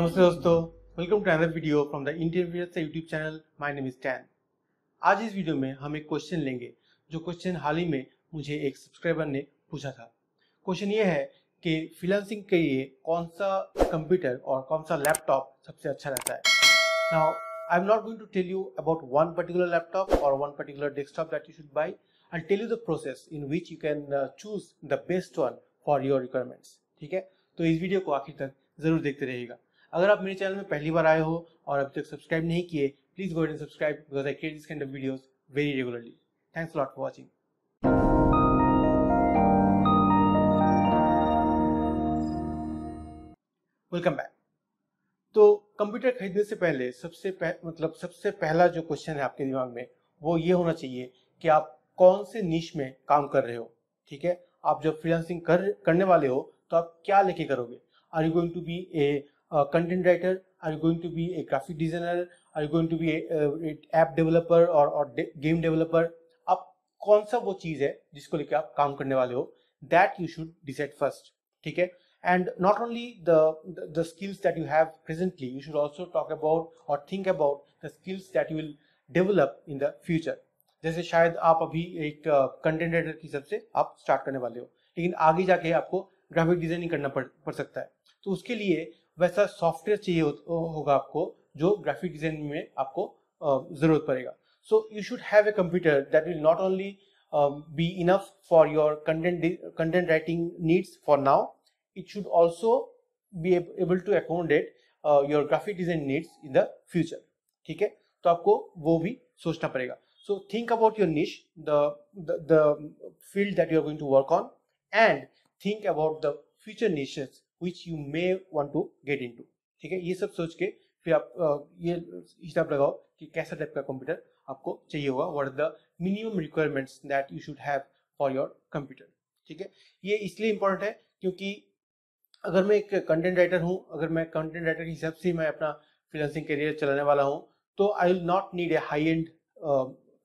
नमस्ते दोस्तों, welcome to another video from the interior YouTube channel. My name is Tan. आज इस वीडियो में हम एक क्वेश्चन लेंगे जो क्वेश्चन हाल ही में मुझे एक सब्सक्राइबर ने पूछा था। क्वेश्चन ये है कि फ्रीलांसिंग के लिए कौन सा कंप्यूटर और कौन सा लैपटॉप सबसे अच्छा रहता है। Now I am not going to tell you about one particular laptop और one particular desktop that you should buy. I tell you the process in which you can choose the best one for your requirements. ठीक है, तो इस video को आखिर तक जरूर देखते रहिएगा। अगर आप मेरे चैनल में पहली बार आए हो और अभी तक सब्सक्राइब नहीं किए, please go and subscribe because I create this kind of videos very regularly. Thanks a lot for watching. Welcome back. तो कंप्यूटर खरीदने से पहले सबसे पहला जो क्वेश्चन है आपके दिमाग में वो ये होना चाहिए कि आप कौन से निश में काम कर रहे हो। ठीक है, आप जब फ्रीलांसिंग करने वाले हो तो आप क्या लेके करोगे। Are you going to be a content writer, are you going to be a graphic designer, are you going to be app developer or game developer. आप कौन सा वो चीज है जिसको लेके आप काम करने वाले हो, that you should decide first. ठीक है, and not only the skills that you have presently, you should also talk about or think about the skills that you will develop in the future. जैसे शायद आप अभी एक content writer की हिसाब से आप स्टार्ट करने वाले हो, लेकिन आगे जाके आपको ग्राफिक डिजाइनिंग करना पड़ सकता है। तो उसके लिए वैसा सॉफ्टवेयर चाहिए होगा आपको जो ग्राफिक डिजाइनिंग में आपको जरूरत पड़ेगा। So you should have a computer that will not only be enough for your content writing needs for now, it should also be able to accommodate your graphic design needs in the future. ठीक है, तो आपको वो भी सोचना पड़ेगा। So think about your niche, the field that you are going to work on, and think about the future niches which you may want to get into. ठीक है, ये सब सोच के फिर आप ये हिसाब लगाओ कि कैसा टाइप का कंप्यूटर आपको चाहिए होगा, what are the minimum requirements that you should have for your computer. ठीक है, ये इसलिए इंपॉर्टेंट है क्योंकि अगर मैं एक कंटेंट राइटर हूं, अगर मैं कंटेंट राइटर के हिसाब से मैं अपना फ्रीलांसिंग करियर चलाने वाला हूं, तो I will not need a high and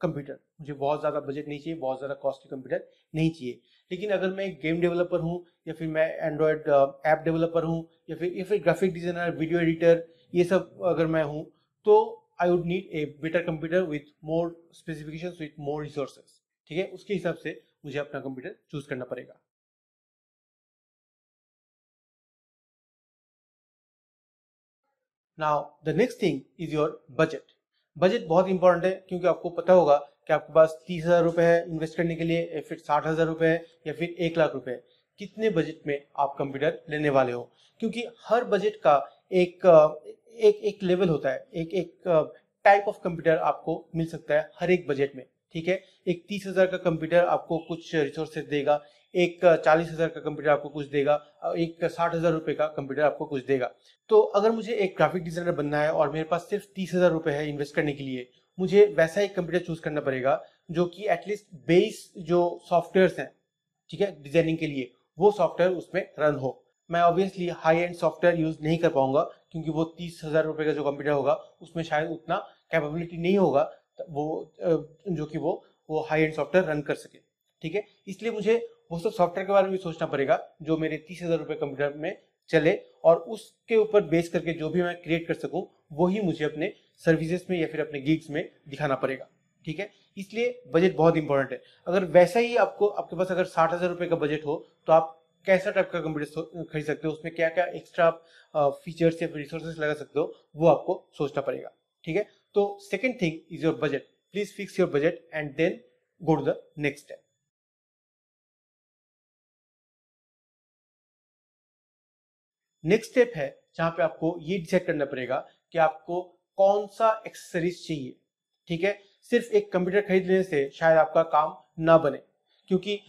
computer. मुझे बहुत ज्यादा बजट नहीं चाहिए, बहुत ज्यादा कॉस्टली कंप्यूटर नहीं चाहिए। लेकिन अगर मैं एक गेम डेवलपर हूं, या फिर मैं एंड्रॉयड ऐप डेवलपर हूं, या फिर ग्राफिक डिजाइनर, वीडियो एडिटर, ये सब अगर मैं हूं, तो I would need a better computer with more specifications, with more resources. ठीक है, उसके हिसाब से मुझे अपना कंप्यूटर चूज करना पड़ेगा। Now the next thing is your budget. Budget बहुत इंपॉर्टेंट है क्योंकि आपको पता होगा कि आपके पास 30,000 रुपए है इन्वेस्ट करने के लिए, या फिर 60,000 रुपए है, या फिर 1,00,000 रुपए है। कितने बजट में आप कंप्यूटर लेने वाले हो, क्योंकि हर बजट का एक एक लेवल होता है, एक टाइप ऑफ कंप्यूटर आपको मिल सकता है हर एक बजट में। ठीक है, एक 30,000 का कंप्यूटर आपको कुछ रिसोर्सेज देगा, एक 40,000 का कंप्यूटर आपको कुछ देगा, एक 60,000 रुपए का कंप्यूटर आपको कुछ देगा। तो अगर मुझे एक ग्राफिक डिजाइनर बनना है और मेरे पास सिर्फ 30,000 रुपए है इन्वेस्ट करने के लिए, मुझे वैसा एक कंप्यूटर चूज करना पड़ेगा जो कि एटलीस्ट बेस जो सॉफ्टवेयर हैं, ठीक है, डिजाइनिंग के लिए, वो सॉफ्टवेयर उसमें रन हो। मैं obviously high and software use नहीं कर पाऊंगा क्योंकि वो 30,000 रुपए का जो कंप्यूटर होगा उसमें शायद उतना कैपेबिलिटी नहीं होगा वो जो कि वो हाई एंड सॉफ्टवेयर रन कर सके। ठीक है, इसलिए मुझे वो सब सॉफ्टवेयर के बारे में भी सोचना पड़ेगा जो मेरे 30,000 रुपए कंप्यूटर में चले, और उसके ऊपर बेस करके जो भी मैं क्रिएट कर सकूं वही मुझे अपने सर्विसेज में या फिर अपने गिग्स में दिखाना पड़ेगा। ठीक है, इसलिए बजट बहुत इंपॉर्टेंट है। अगर वैसा ही आपके पास अगर 60,000 रुपए का बजट हो तो आप कैसा टाइप का कंप्यूटर खरीद सकते हो, उसमें क्या क्या एक्स्ट्रा फीचर्स या रिसोर्सेज लगा सकते हो, वो आपको सोचना पड़ेगा। ठीक है, तो second thing is your budget. Please fix your budget and then go to the next step. Next step है जहां पे आपको ये डिसाइड करना पड़ेगा कि आपको कौन सा एक्सेसरीज चाहिए। ठीक है, सिर्फ एक कंप्यूटर खरीद लेने से शायद आपका काम ना बने, क्योंकि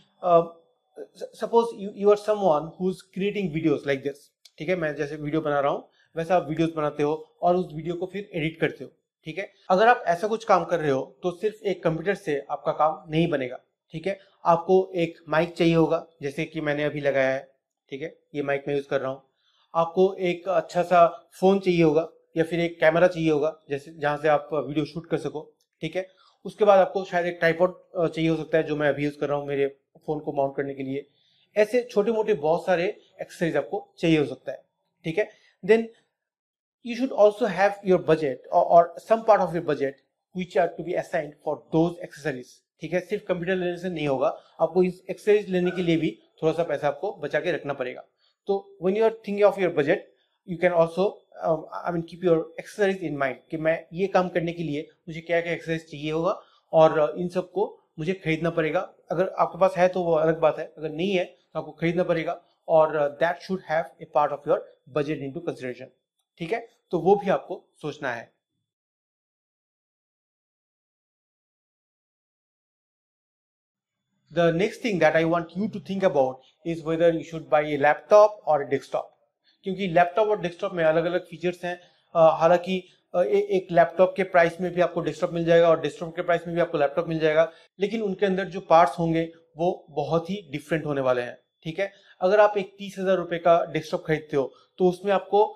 suppose you are someone who is creating videos like this. ठीक है, मैं जैसे वीडियो बना रहा हूं वैसा आप वीडियोस बनाते हो और उस वीडियो को फिर एडिट करते हो। ठीक है, अगर आप ऐसा कुछ काम कर रहे हो तो सिर्फ एक कंप्यूटर से आपका काम नहीं बनेगा। ठीक है, आपको एक माइक चाहिए होगा जैसे कि मैंने अभी लगाया है। ठीक है, ये माइक मैं यूज कर रहा हूँ। आपको एक अच्छा सा फोन चाहिए होगा या फिर एक कैमरा चाहिए होगा जैसे जहां से आप वीडियो शूट कर सको। ठीक है, उसके बाद आपको शायद एक ट्राइपॉड चाहिए हो सकता है जो मैं अभी यूज कर रहा हूँ मेरे फोन को माउंट करने के लिए। ऐसे छोटे मोटे बहुत सारे एक्सेसरीज आपको चाहिए हो सकता है। ठीक है, then you should also have your budget or some part of your budget which are to be assigned for those accessories. ठीक है, सिर्फ कंप्यूटर लेने से नहीं होगा, आपको इस एक्सेसरीज लेने के लिए भी थोड़ा सा पैसा आपको बचा के रखना पड़ेगा. तो when you are thinking of your budget, you can also keep your accessories in mind कि मैं ये काम करने के लिए मुझे क्या क्या एक्सेसरीज चाहिए होगा और इन सबको मुझे खरीदना पड़ेगा. अगर आपके पास है तो वो अलग बात है, अगर नहीं है तो आपको खरीदना पड़ेगा और that should have a part of your budget into consideration. ठीक है, तो वो भी आपको सोचना है. The next thing that I want you to think about is whether you should buy a laptop or a desktop. क्योंकि लैपटॉप और डेस्कटॉप में अलग अलग फीचर्स हैं. हालांकि एक लैपटॉप के प्राइस में भी आपको डेस्कटॉप मिल जाएगा और डेस्कटॉप के प्राइस में भी आपको लैपटॉप मिल जाएगा, लेकिन उनके अंदर जो पार्ट्स होंगे वो बहुत ही डिफरेंट होने वाले हैं. ठीक है, अगर आप एक 30,000 रुपए का डेस्कटॉप खरीदते हो तो उसमें आपको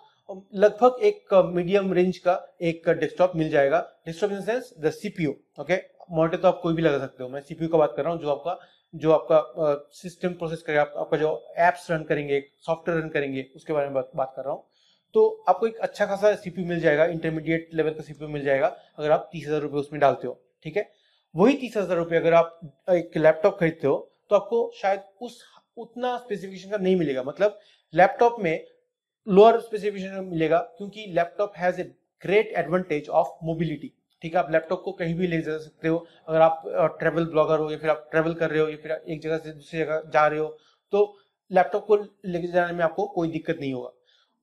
लगभग एक मीडियम रेंज का एक डेस्कटॉप मिल जाएगा. Desktop in the sense the CPU. Okay, monitor तो आप कोई भी लगा सकते हो, मैं सीपीयू का बात कर रहा हूँ, जो आपका सिस्टम प्रोसेस करेगा, आपका जो एप्स रन करेंगे, सॉफ्टवेयर रन करेंगे, उसके बारे में बात कर रहा हूँ. तो आपको एक अच्छा खासा सीपीयू मिल जाएगा, इंटरमीडिएट लेवल का सीपीयू मिल जाएगा अगर आप 30,000 रुपए उसमें डालते हो. ठीक है, वही 30,000 रुपए अगर आप एक लैपटॉप खरीदते हो तो आपको शायद उतना स्पेसिफिकेशन का नहीं मिलेगा. मतलब लैपटॉप में लोअर स्पेसिफिकेशन मिलेगा क्योंकि laptop has a great advantage of mobility. ठीक है, आप लैपटॉप को कहीं भी ले जा सकते हो. अगर आप ट्रेवल ब्लॉगर हो या फिर आप ट्रेवल कर रहे हो या फिर एक जगह से दूसरी जगह जा रहे हो तो लैपटॉप को लेके जाने में आपको कोई दिक्कत नहीं होगा.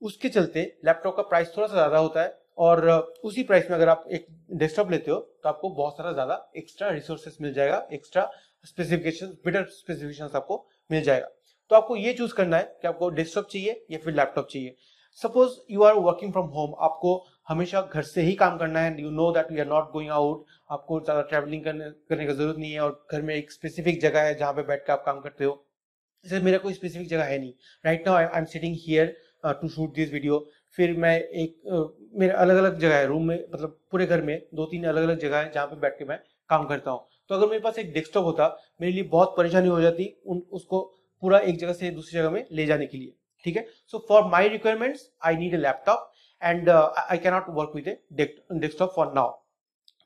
उसके चलते लैपटॉप का प्राइस थोड़ा सा ज्यादा होता है और उसी प्राइस में अगर आप एक डेस्कटॉप लेते हो तो आपको बहुत सारा ज्यादा एक्स्ट्रा रिसोर्सेस मिल जाएगा, एक्स्ट्रा स्पेसिफिकेशन, बेटर स्पेसिफिकेशन आपको मिल जाएगा. तो आपको ये चूज करना है कि आपको डेस्कटॉप चाहिए या फिर लैपटॉप चाहिए. Suppose you are working from home, आपको हमेशा घर से ही काम करना है, you know that you are not going out, आपको ज्यादा ट्रैवलिंग करने का जरूरत नहीं है और घर में एक स्पेसिफिक जगह है जहां पे बैठ कर आप काम करते हो. जैसे मेरा कोई स्पेसिफिक जगह है नहीं. Right now I am sitting here to shoot this video. फिर मैं मेरे अलग अलग जगह है रूम में, मतलब पूरे घर में 2-3 अलग अलग जगह है जहाँ पे बैठ के मैं काम करता हूँ. तो अगर मेरे पास एक डेस्कटॉप होता मेरे लिए बहुत परेशानी हो जाती उसको पूरा एक जगह से दूसरी जगह में ले जाने के लिए. ठीक है, so for my requirements I need a laptop and I can not work with A desktop for now.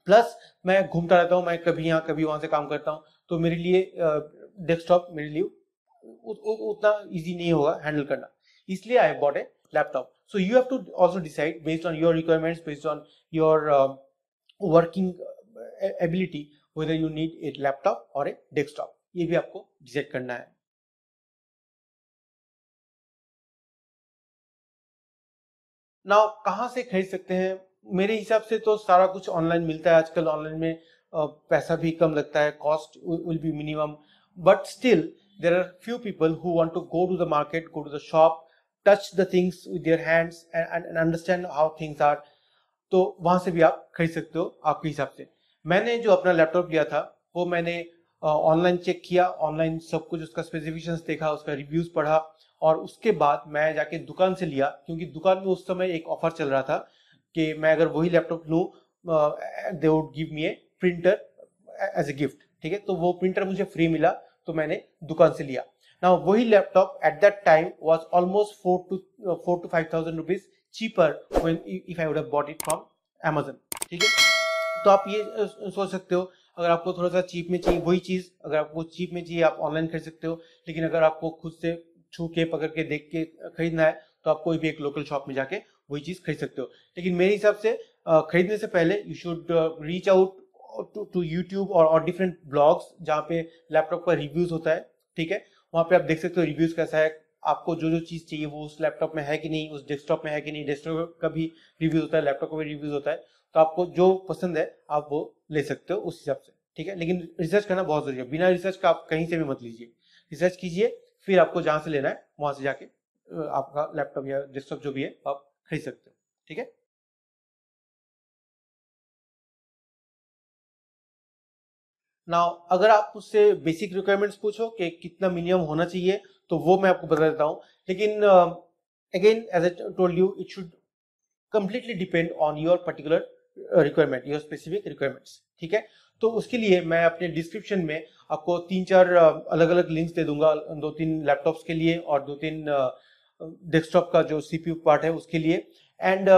Plus मैं घूमता रहता हूँ, मैं कभी यहाँ कभी वहां से काम करता हूँ, तो मेरे लिए डेस्कटॉप मेरे लिए उतना इजी नहीं होगा हैंडल करना. इसलिए I bought a laptop. So you have to also decide based on your requirements, based on your working ability whether you need a laptop or a desktop. ये भी आपको डिसाइड करना है. नाउ कहाँ से खरीद सकते हैं? मेरे हिसाब से तो सारा कुछ ऑनलाइन मिलता है आजकल. ऑनलाइन में पैसा भी कम लगता है, cost will be minimum, but still there are few people who want to go to the market, go to the shop, touch the things with their hands and understand how things are. तो वहां से भी आप खरीद सकते हो आपके हिसाब से. मैंने जो अपना लैपटॉप लिया था वो मैंने ऑनलाइन चेक किया, ऑनलाइन सब कुछ उसका स्पेसिफिकेशंस देखा, उसका रिव्यूज पढ़ा और उसके बाद मैं जाके दुकान से लिया. क्योंकि दुकान में उस समय एक ऑफर चल रहा था कि मैं अगर वही लैपटॉप लूं they would give me a printer as a gift. ठीक है, तो वो प्रिंटर मुझे फ्री मिला तो मैंने दुकान से लिया. नाउ वही laptop at that time was almost 4 to 5,000 rupees cheaper when if I would have bought it from Amazon. ठीक है, तो आप ये सोच सकते हो अगर आपको थोड़ा सा चीप में चाहिए वही चीज, अगर आपको चीप में चाहिए आप ऑनलाइन खरीद सकते हो, लेकिन अगर आपको खुद से छू के पकड़ के देख के खरीदना है तो आप कोई भी एक लोकल शॉप में जाके वही चीज खरीद सकते हो. लेकिन मेरे हिसाब से खरीदने से पहले you should reach out to YouTube और डिफरेंट ब्लॉग्स जहाँ पे लैपटॉप का रिव्यूज होता है. ठीक है, वहाँ पे आप देख सकते हो रिव्यूज कैसा है, आपको जो जो चीज चाहिए वो उस लैपटॉप में है कि नहीं, उस डेस्कटॉप में है कि नहीं. डेस्कटॉप का भी रिव्यूज होता है, लैपटॉप का भी रिव्यूज होता है, तो आपको जो पसंद है आप वो ले सकते हो उस हिसाब से. ठीक है, लेकिन रिसर्च करना बहुत जरूरी है. बिना रिसर्च का आप कहीं से भी मत लीजिए, रिसर्च कीजिए फिर आपको जहां से लेना है वहां से जाके आपका लैपटॉप या डेस्कटॉप जो भी है आप खरीद सकते हो. ठीक है, नाउ अगर आप उससे बेसिक रिक्वायरमेंट्स पूछो कि कितना मिनिमम होना चाहिए तो वो मैं आपको बता देता हूँ. लेकिन again as I told you it should completely depend on your particular requirement, your specific requirements. ठीक है, तो उसके लिए मैं अपने डिस्क्रिप्शन में आपको 3-4 अलग अलग लिंक्स दे दूंगा, 2-3 लैपटॉप्स के लिए और 2-3 डेस्कटॉप का जो सीपीयू पार्ट है उसके लिए. And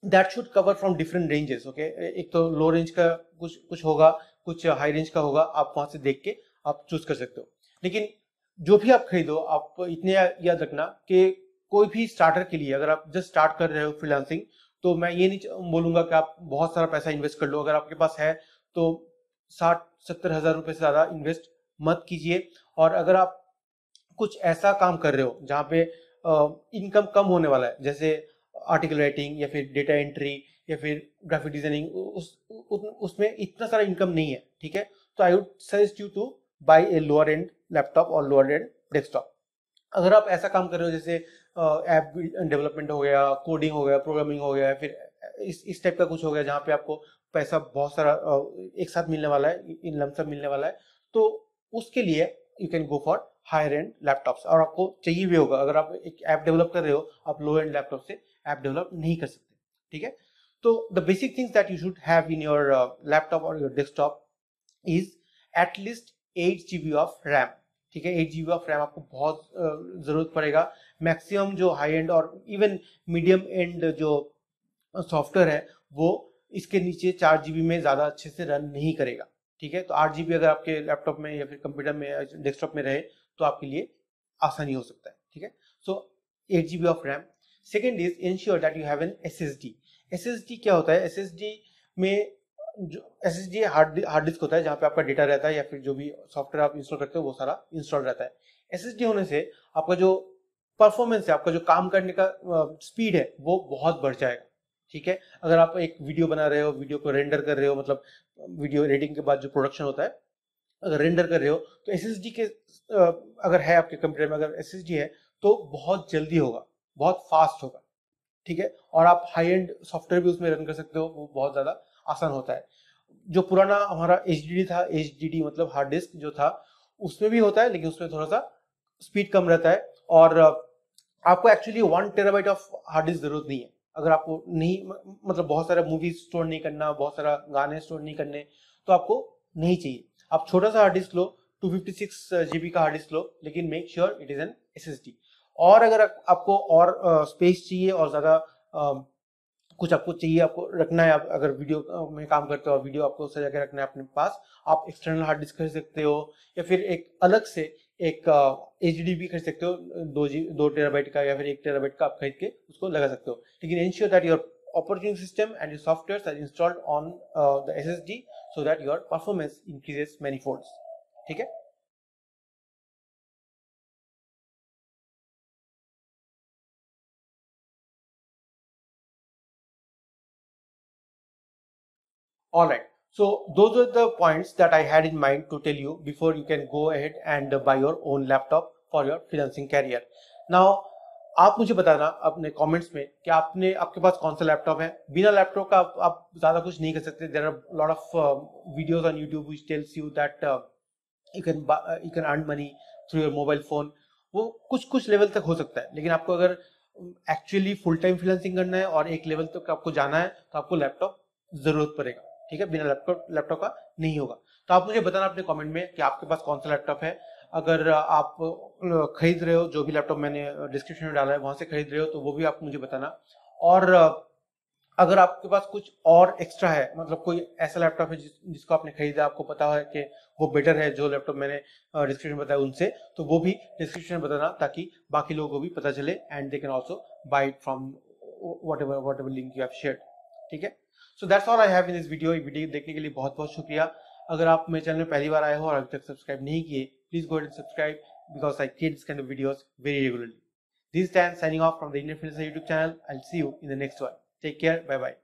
that should cover from different ranges. Okay, एक तो लो रेंज का कुछ कुछ होगा, कुछ हाई रेंज का होगा, आप वहां से देख के आप चूज कर सकते हो। लेकिन जो भी आप खरीदो, आप इतने याद रखना कि कोई भी स्टार्टर के लिए, अगर आप जस्ट स्टार्ट कर रहे हो फ्रीलांसिंग, तो मैं ये नहीं बोलूंगा कि आप बहुत सारा पैसा इन्वेस्ट कर लो। अगर आपके पास है तो 60-70 हज़ार रुपए से ज्यादा इन्वेस्ट मत कीजिए। और अगर आप कुछ ऐसा काम कर रहे हो जहाँ पे इनकम कम होने वाला है, जैसे आर्टिकल राइटिंग या फिर डेटा एंट्री या फिर ग्राफिक डिजाइनिंग, उसमें इतना सारा इनकम नहीं है, ठीक है, तो I would suggest you to buy a lower end laptop और लोअर एंड डेस्कटॉप। अगर आप ऐसा काम कर रहे हो जैसे ऐप डेवलपमेंट हो गया, कोडिंग हो गया, प्रोग्रामिंग हो गया, फिर इस टाइप का कुछ हो गया जहाँ पे आपको पैसा बहुत सारा एक साथ मिलने वाला है, इन लमसम मिलने वाला है, तो उसके लिए you can go for higher end laptops. और आपको चाहिए भी होगा, अगर आप एक ऐप डेवलप कर रहे हो, आप लो एंड लैपटॉप से ऐप डेवलप नहीं कर सकते, ठीक है। तो the basic things that you should have in your laptop और your desktop is at least 8 GB of RAM, ठीक है। 8 GB ऑफ रैम आपको बहुत जरूरत पड़ेगा। मैक्सिमम जो हाई एंड और इवन मीडियम एंड जो सॉफ्टवेयर है वो इसके नीचे 4 GB में ज्यादा अच्छे से रन नहीं करेगा, ठीक है। तो 8 GB अगर आपके लैपटॉप में या फिर कंप्यूटर में डेस्कटॉप में रहे तो आपके लिए आसानी हो सकता है, ठीक है। सो 8 GB of RAM. Second is ensure that you have an SSD। SSD क्या होता है? SSD में जो SSD हार्ड डिस्क होता है जहाँ पे आपका डेटा रहता है या फिर जो भी सॉफ्टवेयर आप इंस्टॉल करते हो वो सारा इंस्टॉल रहता है। SSD होने से आपका जो परफॉर्मेंस है, आपका जो काम करने का स्पीड है वो बहुत बढ़ जाएगा, ठीक है। अगर आप एक वीडियो बना रहे हो, वीडियो को रेंडर कर रहे हो, मतलब वीडियो एडिटिंग के बाद जो प्रोडक्शन होता है, अगर रेंडर कर रहे हो तो SSD के अगर है आपके कंप्यूटर में, अगर SSD है तो बहुत जल्दी होगा, बहुत फास्ट होगा, ठीक है। और आप हाई एंड सॉफ्टवेयर भी उसमें रन कर सकते हो, वो बहुत ज्यादा आसान होता है। जो पुराना हमारा HDD था, HDD मतलब हार्ड डिस्क जो था, उसमें भी होता है लेकिन उसमें थोड़ा सा स्पीड कम रहता है। और आपको actually 1 TB of hard disk जरूरत नहीं है। अगर आपको नहीं मतलब बहुत सारा मूवीज स्टोर नहीं करना, बहुत सारा गाने स्टोर नहीं करने, तो आपको नहीं चाहिए। आप छोटा सा हार्ड डिस्क लो, 256 GB का हार्ड डिस्क लो, लेकिन make sure it is an SSD। और अगर आपको और स्पेस चाहिए और ज्यादा कुछ आपको चाहिए, आपको रखना है, आप अगर वीडियो में काम करते हो और वीडियो आपको सजा के रखना है अपने पास, आप एक्सटर्नल हार्ड डिस्क खरीद सकते हो या फिर एक अलग से एक HDD भी खरीद सकते हो, 2 TB का या फिर 1 TB का आप खरीद के उसको लगा सकते हो। लेकिन ensure that your operating system and your software are installed on the SSD so that your performance increases many folds, ठीक है। All right. So those are the points that I had in mind to tell you before you can go ahead and buy your own laptop for your freelancing career. Now, आप मुझे बताना अपने comments में कि आपके पास कौन सा laptop है। बिना लैपटॉप का आप ज्यादा कुछ नहीं कर सकते। There are lot of videos on YouTube which tells you that you can earn money through your mobile phone. वो कुछ कुछ लेवल तक हो सकता है, लेकिन आपको अगर एक्चुअली फुल टाइम फ्रीलांसिंग करना है और एक लेवल तक आपको जाना है तो आपको लैपटॉप जरूरत पड़ेगा, ठीक है। बिना लैपटॉप का नहीं होगा। तो आप मुझे बताना अपने कमेंट में कि आपके पास कौन सा लैपटॉप है। अगर आप खरीद रहे हो, जो भी लैपटॉप मैंने डिस्क्रिप्शन में डाला है वहां से खरीद रहे हो, तो वो भी आप मुझे बताना। और अगर आपके पास कुछ और एक्स्ट्रा है, मतलब कोई ऐसा लैपटॉप है जिसको आपने खरीदा, आपको पता है कि वो बेटर है जो लैपटॉप मैंने डिस्क्रिप्शन में बताया उनसे, तो वो भी डिस्क्रिप्शन में बताना ताकि बाकी लोगों को भी पता चले and they can also by it from whatever link you have shared, ठीक है। So that's all I have in this video. Video देखने के लिए बहुत बहुत शुक्रिया। अगर आप मेरे चैनल में पहली बार आए हो और अभी तक सब्सक्राइब नहीं किए, please go and subscribe because I create this kind of videos very regularly. This is Dan signing off from the Indian Freelancer YouTube channel. I'll see you in the next one. Take care. Bye bye.